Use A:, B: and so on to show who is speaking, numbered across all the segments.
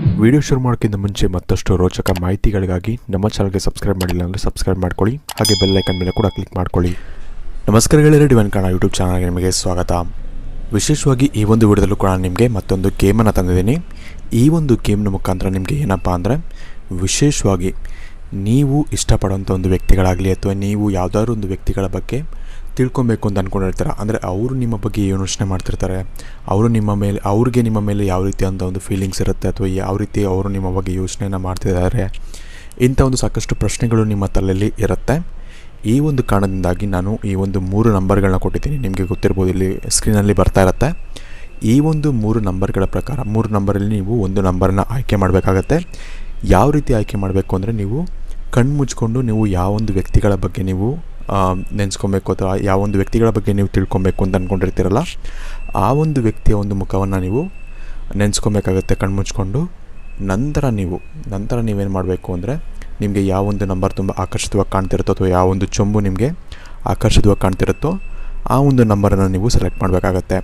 A: Video ಶುರು ಮಾಡೋಕ್ಕಿಂತ ಮುಂಚೆ ಮತ್ತಷ್ಟು ರೋಚಕ ಮಾಹಿತಿಗಳಿಗಾಗಿ ನಮ್ಮ ಚಾನಲ್ಗೆ ಸಬ್ಸ್ಕ್ರೈಬ್ ಮಾಡಿಲ್ಲ ಅಂದರೆ ಸಬ್ಸ್ಕ್ರೈಬ್ ಮಾಡ್ಕೊಳ್ಳಿ, ಹಾಗೆ ಬೆಲ್ ಐಕನ್ ಮೇಲೆ ಕೂಡ ಕ್ಲಿಕ್ ಮಾಡ್ಕೊಳ್ಳಿ. ನಮಸ್ಕಾರಗಳು, ಡಿವೈನ್ ಕನ್ನಡ ಯೂಟ್ಯೂಬ್ ಚಾನಲ್ಗೆ ನಿಮಗೆ ಸ್ವಾಗತ. ವಿಶೇಷವಾಗಿ ಈ ಒಂದು ವಿಡಿಯೋದಲ್ಲೂ ಕೂಡ ನಿಮಗೆ ಮತ್ತೊಂದು ಗೇಮನ್ನು ತಂದಿದ್ದೀನಿ. ಈ ಒಂದು ಗೇಮ್ನ ಮುಖಾಂತರ ನಿಮಗೆ ಏನಪ್ಪ ಅಂದರೆ, ವಿಶೇಷವಾಗಿ ನೀವು ಇಷ್ಟಪಡೋಂಥ ಒಂದು ವ್ಯಕ್ತಿಗಳಾಗಲಿ ಅಥವಾ ನೀವು ಯಾವುದಾದ್ರು ಒಂದು ವ್ಯಕ್ತಿಗಳ ಬಗ್ಗೆ ತಿಳ್ಕೊಬೇಕು ಅಂತ ಅಂದ್ಕೊಂಡಿರ್ತಾರೆ. ಅಂದರೆ ಅವರು ನಿಮ್ಮ ಬಗ್ಗೆ ಏನು ಯೋಚನೆ ಮಾಡ್ತಿರ್ತಾರೆ, ಅವ್ರಿಗೆ ನಿಮ್ಮ ಮೇಲೆ ಯಾವ ರೀತಿಯಾದಂಥ ಒಂದು ಫೀಲಿಂಗ್ಸ್ ಇರುತ್ತೆ, ಅಥವಾ ಯಾವ ರೀತಿ ಅವರು ನಿಮ್ಮ ಬಗ್ಗೆ ಯೋಚನೆಯನ್ನು ಮಾಡ್ತಿದ್ದಾರೆ, ಇಂಥ ಒಂದು ಸಾಕಷ್ಟು ಪ್ರಶ್ನೆಗಳು ನಿಮ್ಮ ತಲೆಯಲ್ಲಿ ಇರುತ್ತೆ. ಈ ಒಂದು ಕಾರಣದಿಂದಾಗಿ ನಾನು ಈ ಒಂದು 3 ನಂಬರ್ಗಳನ್ನ ಕೊಟ್ಟಿದ್ದೀನಿ. ನಿಮಗೆ ಗೊತ್ತಿರ್ಬೋದು, ಇಲ್ಲಿ ಸ್ಕ್ರೀನಲ್ಲಿ ಬರ್ತಾ ಇರುತ್ತೆ. ಈ ಒಂದು 3 ನಂಬರ್ಗಳ ಪ್ರಕಾರ 3 ನಂಬರಲ್ಲಿ ನೀವು ಒಂದು ನಂಬರನ್ನ ಆಯ್ಕೆ ಮಾಡಬೇಕಾಗತ್ತೆ. ಯಾವ ರೀತಿ ಆಯ್ಕೆ ಮಾಡಬೇಕು ಅಂದರೆ, ನೀವು ಕಣ್ಣು ಮುಚ್ಕೊಂಡು ನೀವು ಯಾವೊಂದು ವ್ಯಕ್ತಿಗಳ ಬಗ್ಗೆ ನೀವು ನೆನೆಸ್ಕೊಬೇಕು ಅಥವಾ ಯಾವೊಂದು ವ್ಯಕ್ತಿಗಳ ಬಗ್ಗೆ ನೀವು ತಿಳ್ಕೊಬೇಕು ಅಂತ ಅಂದ್ಕೊಂಡಿರ್ತೀರಲ್ಲ, ಆ ಒಂದು ವ್ಯಕ್ತಿಯ ಒಂದು ಮುಖವನ್ನು ನೀವು ನೆನೆಸ್ಕೊಬೇಕಾಗತ್ತೆ ಕಣ್ಣು ಮುಚ್ಕೊಂಡು. ನಂತರ ನೀವೇನು ಮಾಡಬೇಕು ಅಂದರೆ, ನಿಮಗೆ ಯಾವೊಂದು ನಂಬರ್ ತುಂಬ ಆಕರ್ಷಿತವಾಗಿ ಕಾಣ್ತಿರುತ್ತೋ ಅಥವಾ ಯಾವೊಂದು ಚೊಂಬು ನಿಮಗೆ ಆಕರ್ಷಿತವಾಗಿ ಕಾಣ್ತಿರುತ್ತೋ ಆ ಒಂದು ನಂಬರನ್ನು ನೀವು ಸೆಲೆಕ್ಟ್ ಮಾಡಬೇಕಾಗತ್ತೆ.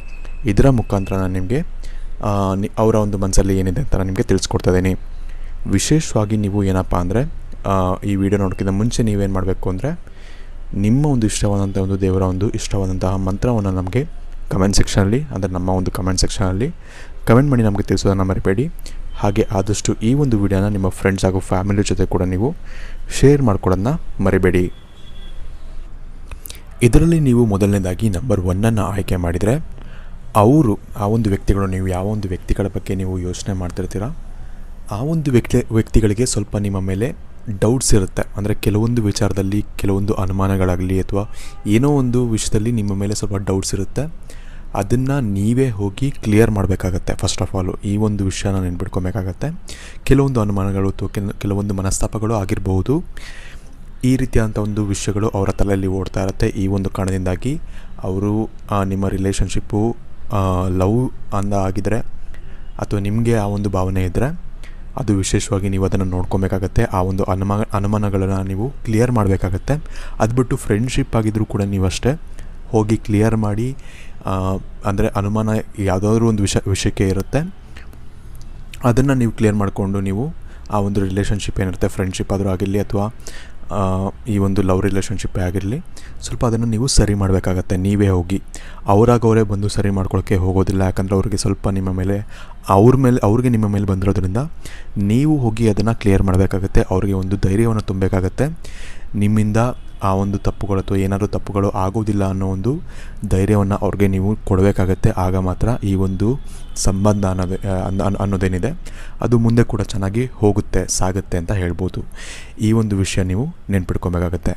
A: ಇದರ ಮುಖಾಂತರ ನಾನು ನಿಮಗೆ ಅವರ ಒಂದು ಮನಸ್ಸಲ್ಲಿ ಏನಿದೆ ಅಂತ ನಿಮಗೆ ತಿಳಿಸ್ಕೊಡ್ತಾಯಿದ್ದೀನಿ. ವಿಶೇಷವಾಗಿ ನೀವು ಏನಪ್ಪ ಅಂದರೆ, ಈ ವಿಡಿಯೋ ನೋಡೋಕ್ಕಿಂತ ಮುಂಚೆ ನೀವೇನು ಮಾಡಬೇಕು ಅಂದರೆ, ನಿಮ್ಮ ಒಂದು ಇಷ್ಟವಾದಂಥ ಒಂದು ದೇವರ ಒಂದು ಇಷ್ಟವಾದಂತಹ ಮಂತ್ರವನ್ನು ನಮಗೆ ಕಮೆಂಟ್ ಸೆಕ್ಷನಲ್ಲಿ, ಅಂದರೆ ನಮ್ಮ ಒಂದು ಕಮೆಂಟ್ ಸೆಕ್ಷನಲ್ಲಿ ಕಮೆಂಟ್ ಮಾಡಿ ನಮಗೆ ತಿಳಿಸೋದನ್ನು ಮರಿಬೇಡಿ. ಹಾಗೆ ಆದಷ್ಟು ಈ ಒಂದು ವಿಡಿಯೋನ ನಿಮ್ಮ ಫ್ರೆಂಡ್ಸ್ ಹಾಗೂ ಫ್ಯಾಮಿಲಿ ಜೊತೆ ಕೂಡ ನೀವು ಶೇರ್ ಮಾಡ್ಕೊಳ್ಳೋದನ್ನ ಮರಿಬೇಡಿ. ಇದರಲ್ಲಿ ನೀವು ಮೊದಲನೇದಾಗಿ ನಂಬರ್ 1 ಆಯ್ಕೆ ಮಾಡಿದರೆ, ಆ ಒಂದು ವ್ಯಕ್ತಿಗಳು, ನೀವು ಯಾವ ಒಂದು ವ್ಯಕ್ತಿಗಳ ಬಗ್ಗೆ ನೀವು ಯೋಚನೆ ಮಾಡ್ತಿರ್ತೀರ, ಆ ಒಂದು ವ್ಯಕ್ತಿಗಳಿಗೆ ಸ್ವಲ್ಪ ನಿಮ್ಮ ಮೇಲೆ ಡೌಟ್ಸ್ ಇರುತ್ತೆ. ಅಂದರೆ ಕೆಲವೊಂದು ವಿಚಾರದಲ್ಲಿ ಕೆಲವೊಂದು ಅನುಮಾನಗಳಾಗಲಿ ಅಥವಾ ಏನೋ ಒಂದು ವಿಷಯದಲ್ಲಿ ನಿಮ್ಮ ಮೇಲೆ ಸ್ವಲ್ಪ ಡೌಟ್ಸ್ ಇರುತ್ತೆ. ಅದನ್ನು ನೀವೇ ಹೋಗಿ ಕ್ಲಿಯರ್ ಮಾಡಬೇಕಾಗತ್ತೆ. ಫಸ್ಟ್ ಆಫ್ ಆಲು ಈ ಒಂದು ವಿಷಯನ ನೆನ್ಪಿಟ್ಕೊಬೇಕಾಗತ್ತೆ. ಕೆಲವೊಂದು ಅನುಮಾನಗಳು ಅಥವಾ ಕೆಲವೊಂದು ಮನಸ್ತಾಪಗಳು ಆಗಿರಬಹುದು. ಈ ರೀತಿಯಾದಂಥ ಒಂದು ವಿಷಯಗಳು ಅವರ ತಲೆಯಲ್ಲಿ ಓಡ್ತಾ ಇರುತ್ತೆ. ಈ ಒಂದು ಕಾರಣದಿಂದಾಗಿ ಅವರು ನಿಮ್ಮ ರಿಲೇಷನ್ಶಿಪ್ಪು ಲವ್ ಅಂದ ಆಗಿದ್ದರೆ ಅಥವಾ ನಿಮಗೆ ಆ ಒಂದು ಭಾವನೆ ಇದ್ದರೆ, ಅದು ವಿಶೇಷವಾಗಿ ನೀವು ಅದನ್ನು ನೋಡ್ಕೊಬೇಕಾಗತ್ತೆ. ಆ ಒಂದು ಅನುಮಾನಗಳನ್ನು ನೀವು ಕ್ಲಿಯರ್ ಮಾಡಬೇಕಾಗತ್ತೆ. ಅದು ಬಿಟ್ಟು ಫ್ರೆಂಡ್ಶಿಪ್ ಆಗಿದ್ದರೂ ಕೂಡ ನೀವು ಅಷ್ಟೇ ಹೋಗಿ ಕ್ಲಿಯರ್ ಮಾಡಿ, ಅಂದರೆ ಅನುಮಾನ ಯಾವುದಾದ್ರೂ ಒಂದು ವಿಷಯಕ್ಕೆ ಇರುತ್ತೆ, ಅದನ್ನು ನೀವು ಕ್ಲಿಯರ್ ಮಾಡಿಕೊಂಡು ನೀವು ಆ ಒಂದು ರಿಲೇಷನ್ಶಿಪ್ ಏನಿರುತ್ತೆ, ಫ್ರೆಂಡ್ಶಿಪ್ ಆದರೂ ಆಗಿರಲಿ ಅಥವಾ ಈ ಒಂದು ಲವ್ ರಿಲೇಷನ್ಶಿಪ್ಪೇ ಆಗಿರಲಿ, ಸ್ವಲ್ಪ ಅದನ್ನು ನೀವು ಸರಿ ಮಾಡಬೇಕಾಗತ್ತೆ. ನೀವೇ ಹೋಗಿ ಅವರೇ ಬಂದು ಸರಿ ಮಾಡ್ಕೊಳ್ಳೋಕ್ಕೆ ಹೋಗೋದಿಲ್ಲ. ಯಾಕಂದರೆ ಅವ್ರಿಗೆ ಸ್ವಲ್ಪ ಅವ್ರಿಗೆ ನಿಮ್ಮ ಮೇಲೆ ಬಂದಿರೋದ್ರಿಂದ ನೀವು ಹೋಗಿ ಅದನ್ನು ಕ್ಲಿಯರ್ ಮಾಡಬೇಕಾಗತ್ತೆ. ಅವ್ರಿಗೆ ಒಂದು ಧೈರ್ಯವನ್ನು ತುಂಬಬೇಕಾಗತ್ತೆ. ನಿಮ್ಮಿಂದ ಆ ಒಂದು ತಪ್ಪುಗಳು ಅಥವಾ ಏನಾದರೂ ತಪ್ಪುಗಳು ಆಗೋದಿಲ್ಲ ಅನ್ನೋ ಒಂದು ಧೈರ್ಯವನ್ನು ಅವ್ರಿಗೆ ನೀವು ಕೊಡಬೇಕಾಗತ್ತೆ. ಆಗ ಮಾತ್ರ ಈ ಒಂದು ಸಂಬಂಧ ಅನ್ನೋದೇನಿದೆ ಅದು ಮುಂದೆ ಕೂಡ ಚೆನ್ನಾಗಿ ಸಾಗುತ್ತೆ ಅಂತ ಹೇಳ್ಬೋದು. ಈ ಒಂದು ವಿಷಯ ನೀವು ನೆನ್ಪಿಟ್ಕೊಬೇಕಾಗತ್ತೆ.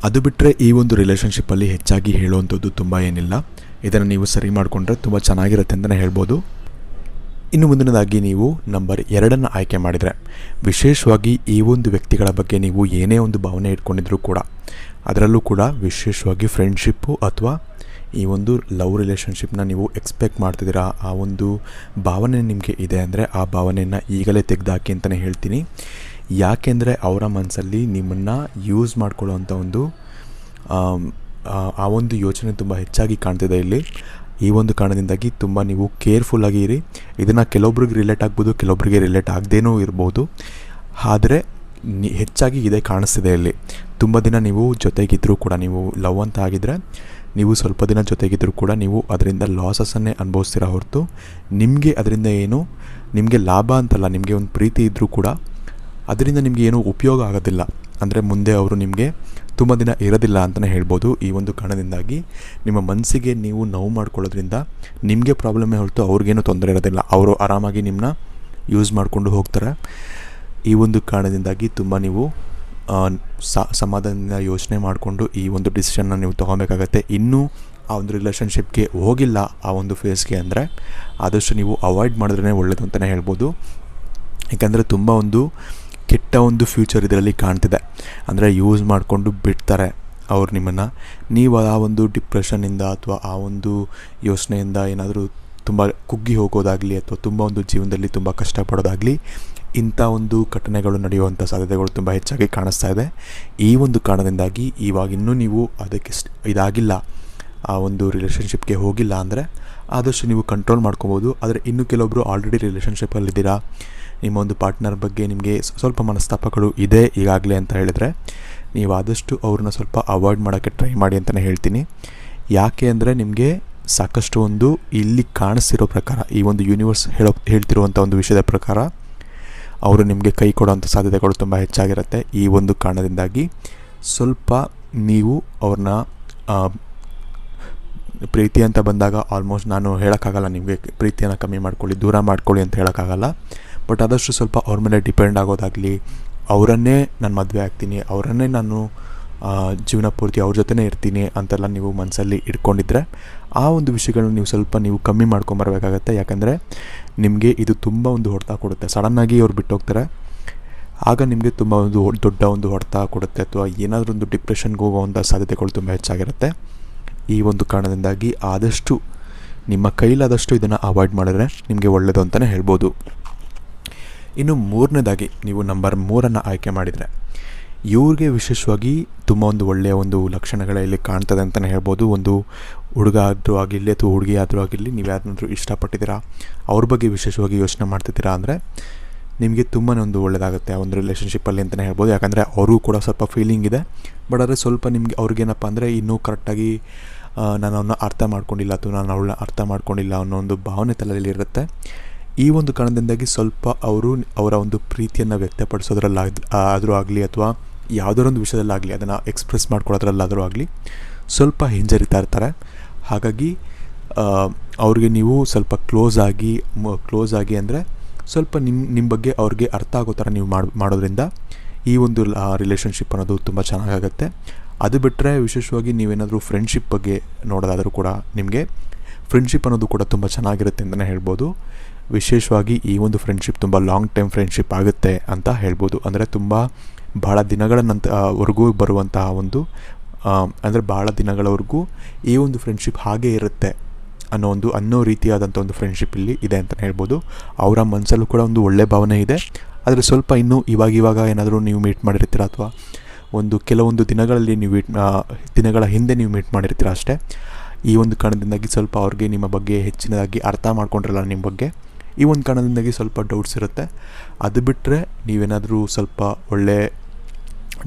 A: ಅದು ಬಿಟ್ಟರೆ ಈ ಒಂದು ರಿಲೇಷನ್ಶಿಪ್ಪಲ್ಲಿ ಹೆಚ್ಚಾಗಿ ಹೇಳುವಂಥದ್ದು ತುಂಬ ಏನಿಲ್ಲ. ಇದನ್ನು ನೀವು ಸರಿ ಮಾಡಿಕೊಂಡ್ರೆ ತುಂಬ ಚೆನ್ನಾಗಿರುತ್ತೆ ಅಂತಲೇ ಹೇಳ್ಬೋದು. ಇನ್ನು ಮುಂದಿನದಾಗಿ ನೀವು ನಂಬರ್ 2 ಆಯ್ಕೆ ಮಾಡಿದರೆ, ವಿಶೇಷವಾಗಿ ಈ ಒಂದು ವ್ಯಕ್ತಿಗಳ ಬಗ್ಗೆ ನೀವು ಏನೇ ಒಂದು ಭಾವನೆ ಇಟ್ಕೊಂಡಿದ್ರೂ ಕೂಡ, ಅದರಲ್ಲೂ ಕೂಡ ವಿಶೇಷವಾಗಿ ಫ್ರೆಂಡ್ಶಿಪ್ಪು ಅಥವಾ ಈ ಒಂದು ಲವ್ ರಿಲೇಷನ್ಶಿಪ್ನ ನೀವು ಎಕ್ಸ್ಪೆಕ್ಟ್ ಮಾಡ್ತಿದ್ದೀರಾ, ಆ ಒಂದು ಭಾವನೆ ನಿಮಗೆ ಇದೆ ಅಂದರೆ ಆ ಭಾವನೆಯನ್ನು ಈಗಲೇ ತೆಗೆದುಹಾಕಿ ಅಂತಲೇ ಹೇಳ್ತೀನಿ. ಯಾಕೆಂದರೆ ಅವರ ಮನಸ್ಸಲ್ಲಿ ನಿಮ್ಮನ್ನು ಯೂಸ್ ಮಾಡ್ಕೊಳ್ಳೋವಂಥ ಒಂದು ಆ ಒಂದು ಯೋಚನೆ ತುಂಬ ಹೆಚ್ಚಾಗಿ ಕಾಣ್ತಿದೆ ಇಲ್ಲಿ. ಈ ಒಂದು ಕಾರಣದಿಂದಾಗಿ ತುಂಬ ನೀವು ಕೇರ್ಫುಲ್ಲಾಗಿ ಇರಿ. ಇದನ್ನು ಕೆಲವೊಬ್ರಿಗೆ ರಿಲೇಟ್ ಆಗ್ಬೋದು, ಕೆಲವೊಬ್ಬರಿಗೆ ರಿಲೇಟ್ ಆಗದೇನೂ ಇರ್ಬೋದು. ಆದರೆ ಹೆಚ್ಚಾಗಿ ಇದೇ ಕಾಣಿಸ್ತಿದೆ ಇಲ್ಲಿ. ತುಂಬ ದಿನ ನೀವು ಜೊತೆಗಿದ್ದರೂ ಕೂಡ, ನೀವು ಲವ್ ಅಂತ ಆಗಿದ್ದರೆ ನೀವು ಸ್ವಲ್ಪ ದಿನ ಜೊತೆಗಿದ್ದರೂ ಕೂಡ ನೀವು ಅದರಿಂದ ಲಾಸಸ್ಸನ್ನೇ ಅನುಭವಿಸ್ತೀರ ಹೊರತು ನಿಮಗೆ ಅದರಿಂದ ನಿಮಗೆ ಲಾಭ ಅಂತಲ್ಲ. ನಿಮಗೆ ಒಂದು ಪ್ರೀತಿ ಇದ್ದರೂ ಕೂಡ ಅದರಿಂದ ನಿಮಗೆ ಏನೂ ಉಪಯೋಗ ಆಗೋದಿಲ್ಲ. ಅಂದರೆ ಮುಂದೆ ಅವರು ನಿಮಗೆ ತುಂಬ ದಿನ ಇರೋದಿಲ್ಲ ಅಂತಲೇ ಹೇಳ್ಬೋದು. ಈ ಒಂದು ಕಾರಣದಿಂದಾಗಿ ನಿಮ್ಮ ಮನಸ್ಸಿಗೆ ನೀವು ನೋವು ಮಾಡ್ಕೊಳ್ಳೋದ್ರಿಂದ ನಿಮಗೆ ಪ್ರಾಬ್ಲಮ್ಮೇ ಹೊರತು ಅವ್ರಿಗೇನು ತೊಂದರೆ ಇರೋದಿಲ್ಲ. ಅವರು ಆರಾಮಾಗಿ ನಿಮ್ಮನ್ನ ಯೂಸ್ ಮಾಡಿಕೊಂಡು ಹೋಗ್ತಾರೆ. ಈ ಒಂದು ಕಾರಣದಿಂದಾಗಿ ತುಂಬ ನೀವು ಸಮಾಧಾನದಿಂದ ಯೋಚನೆ ಮಾಡಿಕೊಂಡು ಈ ಒಂದು ಡಿಸಿಷನ್ನ ನೀವು ತೊಗೊಬೇಕಾಗತ್ತೆ. ಇನ್ನೂ ಆ ಒಂದು ರಿಲೇಷನ್ಶಿಪ್ಗೆ ಹೋಗಿಲ್ಲ ಆ ಒಂದು ಫೇಸ್ಗೆ ಅಂದರೆ ಆದಷ್ಟು ನೀವು ಅವಾಯ್ಡ್ ಮಾಡಿದ್ರೇ ಒಳ್ಳೆಯದು ಅಂತಲೇ ಹೇಳ್ಬೋದು. ಯಾಕಂದರೆ ತುಂಬ ಒಂದು ಕೆಟ್ಟ ಒಂದು ಫ್ಯೂಚರ್ ಇದರಲ್ಲಿ ಕಾಣ್ತಿದೆ. ಅಂದರೆ ಯೂಸ್ ಮಾಡಿಕೊಂಡು ಬಿಡ್ತಾರೆ ಅವ್ರು ನಿಮ್ಮನ್ನು. ನೀವು ಆ ಒಂದು ಡಿಪ್ರೆಷನ್ನಿಂದ ಅಥವಾ ಆ ಒಂದು ಯೋಚನೆಯಿಂದ ಏನಾದರೂ ತುಂಬ ಕುಗ್ಗಿ ಹೋಗೋದಾಗಲಿ ಅಥವಾ ತುಂಬ ಒಂದು ಜೀವನದಲ್ಲಿ ತುಂಬ ಕಷ್ಟಪಡೋದಾಗಲಿ, ಇಂಥ ಒಂದು ಘಟನೆಗಳು ನಡೆಯುವಂಥ ಸಾಧ್ಯತೆಗಳು ತುಂಬ ಹೆಚ್ಚಾಗಿ ಕಾಣಿಸ್ತಾ ಇದೆ. ಈ ಒಂದು ಕಾರಣದಿಂದಾಗಿ ಇನ್ನೂ ನೀವು ಅದಕ್ಕೆ ಇದಾಗಿಲ್ಲ, ಆ ಒಂದು ರಿಲೇಷನ್ಶಿಪ್ಗೆ ಹೋಗಿಲ್ಲ ಅಂದರೆ ಆದಷ್ಟು ನೀವು ಕಂಟ್ರೋಲ್ ಮಾಡ್ಕೊಬೋದು. ಆದರೆ ಇನ್ನು ಕೆಲವೊಬ್ಬರು ಆಲ್ರೆಡಿ ರಿಲೇಷನ್ಶಿಪ್ಪಲ್ಲಿದ್ದೀರಾ, ನಿಮ್ಮ ಒಂದು ಪಾರ್ಟ್ನರ್ ಬಗ್ಗೆ ನಿಮಗೆ ಸ್ವಲ್ಪ ಮನಸ್ತಾಪಗಳು ಇದೆ ಈಗಾಗಲೇ ಅಂತ ಹೇಳಿದರೆ, ನೀವು ಆದಷ್ಟು ಅವ್ರನ್ನ ಸ್ವಲ್ಪ ಅವಾಯ್ಡ್ ಮಾಡೋಕ್ಕೆ ಟ್ರೈ ಮಾಡಿ ಅಂತಲೇ ಹೇಳ್ತೀನಿ. ಯಾಕೆ ಅಂದರೆ ನಿಮಗೆ ಸಾಕಷ್ಟು ಒಂದು ಇಲ್ಲಿ ಕಾಣಿಸ್ತಿರೋ ಪ್ರಕಾರ, ಈ ಒಂದು ಯೂನಿವರ್ಸ್ ಹೇಳ್ತಿರುವಂಥ ಒಂದು ವಿಷಯದ ಪ್ರಕಾರ ಅವರು ನಿಮಗೆ ಕೈ ಕೊಡೋವಂಥ ಸಾಧ್ಯತೆಗಳು ತುಂಬ ಹೆಚ್ಚಾಗಿರುತ್ತೆ. ಈ ಒಂದು ಕಾರಣದಿಂದಾಗಿ ಸ್ವಲ್ಪ ನೀವು ಅವ್ರನ್ನ ಪ್ರೀತಿ ಅಂತ ಬಂದಾಗ ಆಲ್ಮೋಸ್ಟ್ ನಾನು ಹೇಳೋಕ್ಕಾಗಲ್ಲ ನಿಮಗೆ ಪ್ರೀತಿಯನ್ನು ಕಮ್ಮಿ ಮಾಡ್ಕೊಳ್ಳಿ, ದೂರ ಮಾಡ್ಕೊಳ್ಳಿ ಅಂತ ಹೇಳೋಕ್ಕಾಗಲ್ಲ. ಬಟ್ ಆದಷ್ಟು ಸ್ವಲ್ಪ ಅವ್ರ ಮೇಲೆ ಡಿಪೆಂಡ್ ಆಗೋದಾಗಲಿ, ಅವರನ್ನೇ ನಾನು ಮದುವೆ ಆಗ್ತೀನಿ, ಅವರನ್ನೇ ನಾನು ಜೀವನ ಪೂರ್ತಿ ಅವ್ರ ಜೊತೆನೇ ಇರ್ತೀನಿ ಅಂತೆಲ್ಲ ನೀವು ಮನಸ್ಸಲ್ಲಿ ಇಟ್ಕೊಂಡಿದ್ರೆ ಆ ಒಂದು ವಿಷಯಗಳನ್ನ ನೀವು ಸ್ವಲ್ಪ ಕಮ್ಮಿ ಮಾಡ್ಕೊಂಬರ್ಬೇಕಾಗತ್ತೆ. ಯಾಕಂದರೆ ನಿಮಗೆ ಇದು ತುಂಬ ಒಂದು ಹೊಡೆತ ಕೊಡುತ್ತೆ. ಸಡನ್ನಾಗಿ ಅವ್ರು ಬಿಟ್ಟೋಗ್ತಾರೆ, ಆಗ ನಿಮಗೆ ತುಂಬ ಒಂದು ದೊಡ್ಡ ಒಂದು ಹೊಡೆತ ಕೊಡುತ್ತೆ, ಅಥವಾ ಏನಾದರೂ ಒಂದು ಡಿಪ್ರೆಷನ್ಗೆ ಹೋಗೋವಂಥ ಸಾಧ್ಯತೆಗಳು ತುಂಬ ಹೆಚ್ಚಾಗಿರುತ್ತೆ. ಈ ಒಂದು ಕಾರಣದಿಂದಾಗಿ ಆದಷ್ಟು ನಿಮ್ಮ ಕೈಲಾದಷ್ಟು ಇದನ್ನು ಅವಾಯ್ಡ್ ಮಾಡಿದ್ರೆ ನಿಮಗೆ ಒಳ್ಳೆಯದು ಅಂತಲೇ ಹೇಳ್ಬೋದು. ಇನ್ನು ಮೂರನೇದಾಗಿ ನೀವು ನಂಬರ್ 3 ಆಯ್ಕೆ ಮಾಡಿದರೆ ಇವ್ರಿಗೆ ವಿಶೇಷವಾಗಿ ತುಂಬ ಒಂದು ಒಳ್ಳೆಯ ಒಂದು ಲಕ್ಷಣಗಳಲ್ಲಿ ಕಾಣ್ತದೆ ಅಂತಲೇ ಹೇಳ್ಬೋದು. ಒಂದು ಹುಡುಗ ಆದರೂ ಆಗಿರಲಿ ಅಥವಾ ಹುಡುಗಿ ಆದರೂ ಆಗಿರಲಿ, ನೀವು ಯಾರನ್ನಾದ್ರೂ ಇಷ್ಟಪಟ್ಟಿದ್ದೀರಾ, ಅವ್ರ ಬಗ್ಗೆ ವಿಶೇಷವಾಗಿ ಯೋಚನೆ ಮಾಡ್ತಿದ್ದೀರಾ ಅಂದರೆ ನಿಮಗೆ ತುಂಬಾ ಒಂದು ಒಳ್ಳೆಯದಾಗುತ್ತೆ ಆ ಒಂದು ರಿಲೇಷನ್ಶಿಪ್ಪಲ್ಲಿ ಅಂತಲೇ ಹೇಳ್ಬೋದು. ಯಾಕಂದರೆ ಅವ್ರಿಗೂ ಕೂಡ ಸ್ವಲ್ಪ ಫೀಲಿಂಗ್ ಇದೆ, ಬಟ್ ಆದರೆ ಸ್ವಲ್ಪ ನಿಮಗೆ ಅವ್ರಿಗೇನಪ್ಪ ಅಂದರೆ ಇನ್ನೂ ಕರೆಕ್ಟಾಗಿ ನಾನು ಅವನ್ನ ಅರ್ಥ ಮಾಡ್ಕೊಂಡಿಲ್ಲ ಅಥವಾ ನಾನು ಅವಳನ್ನ ಅರ್ಥ ಮಾಡ್ಕೊಂಡಿಲ್ಲ ಅನ್ನೋ ಒಂದು ಭಾವನೆ ತಲೆಯಲ್ಲಿ ಇರುತ್ತೆ. ಈ ಒಂದು ಕಾರಣದಿಂದಾಗಿ ಸ್ವಲ್ಪ ಅವರ ಒಂದು ಪ್ರೀತಿಯನ್ನು ವ್ಯಕ್ತಪಡಿಸೋದ್ರಲ್ಲಾದರೂ ಆಗಲಿ ಅಥವಾ ಯಾವುದೋ ಒಂದು ವಿಷಯದಲ್ಲಾಗಲಿ ಅದನ್ನು ಎಕ್ಸ್ಪ್ರೆಸ್ ಮಾಡ್ಕೊಳ್ಳೋದ್ರಲ್ಲಾದರೂ ಆಗಲಿ ಸ್ವಲ್ಪ ಹಿಂಜರಿತಾ ಇರ್ತಾರೆ. ಹಾಗಾಗಿ ಅವ್ರಿಗೆ ನೀವು ಸ್ವಲ್ಪ ಕ್ಲೋಸ್ ಆಗಿ ಅಂದರೆ ಸ್ವಲ್ಪ ನಿಮ್ಮ ಬಗ್ಗೆ ಅವ್ರಿಗೆ ಅರ್ಥ ಆಗೋ ಥರ ನೀವು ಮಾಡೋದ್ರಿಂದ ಈ ಒಂದು ರಿಲೇಷನ್ಶಿಪ್ ಅನ್ನೋದು ತುಂಬ ಚೆನ್ನಾಗಾಗುತ್ತೆ. ಅದು ಬಿಟ್ಟರೆ ವಿಶೇಷವಾಗಿ ನೀವೇನಾದರೂ ಫ್ರೆಂಡ್ಶಿಪ್ ಬಗ್ಗೆ ನೋಡೋದಾದರೂ ಕೂಡ ನಿಮಗೆ ಫ್ರೆಂಡ್ಶಿಪ್ ಅನ್ನೋದು ಕೂಡ ತುಂಬ ಚೆನ್ನಾಗಿರುತ್ತೆ ಅಂತಲೇ ಹೇಳ್ಬೋದು. ವಿಶೇಷವಾಗಿ ಈ ಒಂದು ಫ್ರೆಂಡ್ಶಿಪ್ ತುಂಬ ಲಾಂಗ್ ಟೈಮ್ ಫ್ರೆಂಡ್ಶಿಪ್ ಆಗುತ್ತೆ ಅಂತ ಹೇಳ್ಬೋದು. ಅಂದರೆ ತುಂಬ ಭಾಳ ದಿನಗಳ ವರೆಗೂ ಬರುವಂತಹ ಒಂದು ಅಂದರೆ ಭಾಳ ದಿನಗಳವರೆಗೂ ಈ ಒಂದು ಫ್ರೆಂಡ್ಶಿಪ್ ಹಾಗೇ ಇರುತ್ತೆ ಅನ್ನೋ ರೀತಿಯಾದಂಥ ಒಂದು ಫ್ರೆಂಡ್ಶಿಪ್ ಇಲ್ಲಿ ಇದೆ ಅಂತಲೇ ಹೇಳ್ಬೋದು. ಅವರ ಮನಸ್ಸಲ್ಲೂ ಕೂಡ ಒಂದು ಒಳ್ಳೆಯ ಭಾವನೆ ಇದೆ, ಆದರೆ ಸ್ವಲ್ಪ ಇನ್ನೂ ಇವಾಗ ಏನಾದರೂ ನೀವು ಮೀಟ್ ಮಾಡಿರ್ತೀರ ಅಥವಾ ಕೆಲವೊಂದು ದಿನಗಳಲ್ಲಿ ದಿನಗಳ ಹಿಂದೆ ನೀವು ಮೀಟ್ ಮಾಡಿರ್ತೀರ ಅಷ್ಟೇ. ಈ ಒಂದು ಕಾರಣದಿಂದಾಗಿ ಸ್ವಲ್ಪ ಅವ್ರಿಗೆ ನಿಮ್ಮ ಬಗ್ಗೆ ಹೆಚ್ಚಿನದಾಗಿ ಅರ್ಥ ಮಾಡ್ಕೊಂಡಿರಲ್ಲ ನಿಮ್ಮ ಬಗ್ಗೆ. ಈ ಒಂದು ಕಾರಣದಿಂದಾಗಿ ಸ್ವಲ್ಪ ಡೌಟ್ಸ್ ಇರುತ್ತೆ. ಅದು ಬಿಟ್ಟರೆ ನೀವೇನಾದರೂ ಸ್ವಲ್ಪ ಒಳ್ಳೆ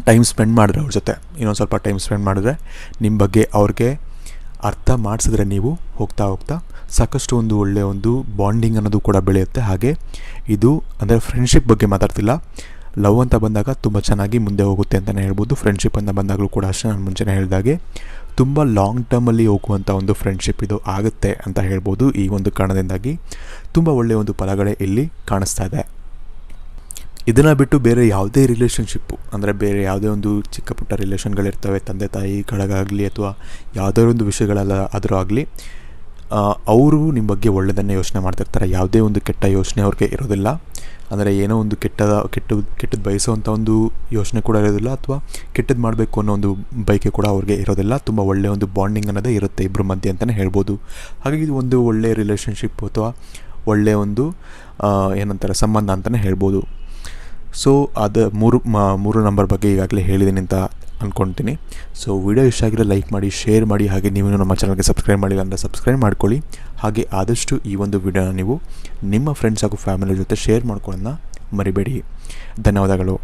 A: ಟೈಮ್ ಸ್ಪೆಂಡ್ ಮಾಡಿದ್ರೆ ಅವ್ರ ಜೊತೆ ಇನ್ನೊಂದು ಸ್ವಲ್ಪ ಟೈಮ್ ಸ್ಪೆಂಡ್ ಮಾಡಿದ್ರೆ ನಿಮ್ಮ ಬಗ್ಗೆ ಅವ್ರಿಗೆ ಅರ್ಥ ಮಾಡಿಸಿದ್ರೆ ನೀವು ಹೋಗ್ತಾ ಸಾಕಷ್ಟು ಒಂದು ಒಳ್ಳೆಯ ಒಂದು ಬಾಂಡಿಂಗ್ ಅನ್ನೋದು ಕೂಡ ಬೆಳೆಯುತ್ತೆ. ಹಾಗೆ ಇದು ಅಂದರೆ ಫ್ರೆಂಡ್ಶಿಪ್ ಬಗ್ಗೆ ಮಾತಾಡ್ತಿಲ್ಲ, ಲವ್ ಅಂತ ಬಂದಾಗ ತುಂಬ ಚೆನ್ನಾಗಿ ಮುಂದೆ ಹೋಗುತ್ತೆ ಅಂತಲೇ ಹೇಳ್ಬೋದು. ಫ್ರೆಂಡ್ಶಿಪ್ ಅಂತ ಬಂದಾಗಲೂ ಕೂಡ ಅಷ್ಟೇ, ನಾನು ಮುಂಚೆನೇ ಹೇಳಿದಾಗೆ ತುಂಬ ಲಾಂಗ್ ಟರ್ಮಲ್ಲಿ ಹೋಗುವಂಥ ಒಂದು ಫ್ರೆಂಡ್ಶಿಪ್ ಇದು ಆಗುತ್ತೆ ಅಂತ ಹೇಳ್ಬೋದು. ಈ ಒಂದು ಕಾರಣದಿಂದಾಗಿ ತುಂಬ ಒಳ್ಳೆಯ ಒಂದು ಫಲಗಳೇ ಇಲ್ಲಿ ಕಾಣಿಸ್ತಾ ಇದೆ. ಇದನ್ನು ಬಿಟ್ಟು ಬೇರೆ ಯಾವುದೇ ರಿಲೇಷನ್ಶಿಪ್ಪು ಅಂದರೆ ಬೇರೆ ಯಾವುದೇ ಒಂದು ಚಿಕ್ಕ ಪುಟ್ಟ ರಿಲೇಷನ್ಗಳಿರ್ತವೆ, ತಂದೆ ತಾಯಿಗಳಿಗಾಗಲಿ ಅಥವಾ ಯಾವುದೇ ಒಂದು ವಿಷಯಗಳಾದರೂ ಆಗಲಿ, ಅವರು ನಿಮ್ಮ ಬಗ್ಗೆ ಒಳ್ಳೆಯದನ್ನೇ ಯೋಚನೆ ಮಾಡ್ತಿರ್ತಾರೆ. ಯಾವುದೇ ಒಂದು ಕೆಟ್ಟ ಯೋಚನೆ ಅವ್ರಿಗೆ ಇರೋದಿಲ್ಲ. ಅಂದರೆ ಏನೋ ಒಂದು ಕೆಟ್ಟದ್ದು ಬಯಸೋವಂಥ ಒಂದು ಯೋಚನೆ ಕೂಡ ಇರೋದಿಲ್ಲ, ಅಥವಾ ಕೆಟ್ಟದ್ದು ಮಾಡಬೇಕು ಅನ್ನೋ ಒಂದು ಬಯಕೆ ಕೂಡ ಅವ್ರಿಗೆ ಇರೋದಿಲ್ಲ. ತುಂಬ ಒಳ್ಳೆಯ ಒಂದು ಬಾಂಡಿಂಗ್ ಅನ್ನೋದೇ ಇರುತ್ತೆ ಇಬ್ಬರ ಮಧ್ಯೆ ಅಂತಲೇ ಹೇಳ್ಬೋದು. ಹಾಗಾಗಿ ಇದು ಒಂದು ಒಳ್ಳೆಯ ರಿಲೇಷನ್ಶಿಪ್ ಅಥವಾ ಒಳ್ಳೆಯ ಒಂದು ಏನಂತಾರೆ ಸಂಬಂಧ ಅಂತಲೇ ಹೇಳ್ಬೋದು. ಸೊ ಅದು ಮೂರು ನಂಬರ್ ಬಗ್ಗೆ ಈಗಾಗಲೇ ಹೇಳಿದ್ದೀನಿ ಅಂತ ಅಂದ್ಕೊಳ್ತೀನಿ. ಸೊ ವಿಡಿಯೋ ಇಷ್ಟ ಆಗಿದ್ರೆ ಲೈಕ್ ಮಾಡಿ, ಶೇರ್ ಮಾಡಿ, ಹಾಗೆ ನೀವು ನಮ್ಮ ಚಾನಲ್ಗೆ ಸಬ್ಸ್ಕ್ರೈಬ್ ಮಾಡಿಲ್ಲ ಅಂದರೆ ಸಬ್ಸ್ಕ್ರೈಬ್ ಮಾಡ್ಕೊಳ್ಳಿ. ಹಾಗೆ ಆದಷ್ಟು ಈ ಒಂದು ವಿಡಿಯೋನ ನೀವು ನಿಮ್ಮ ಫ್ರೆಂಡ್ಸ್ ಹಾಗೂ ಫ್ಯಾಮಿಲಿ ಜೊತೆ ಶೇರ್ ಮಾಡ್ಕೊಳ್ಳೋದನ್ನ ಮರಿಬೇಡಿ. ಧನ್ಯವಾದಗಳು.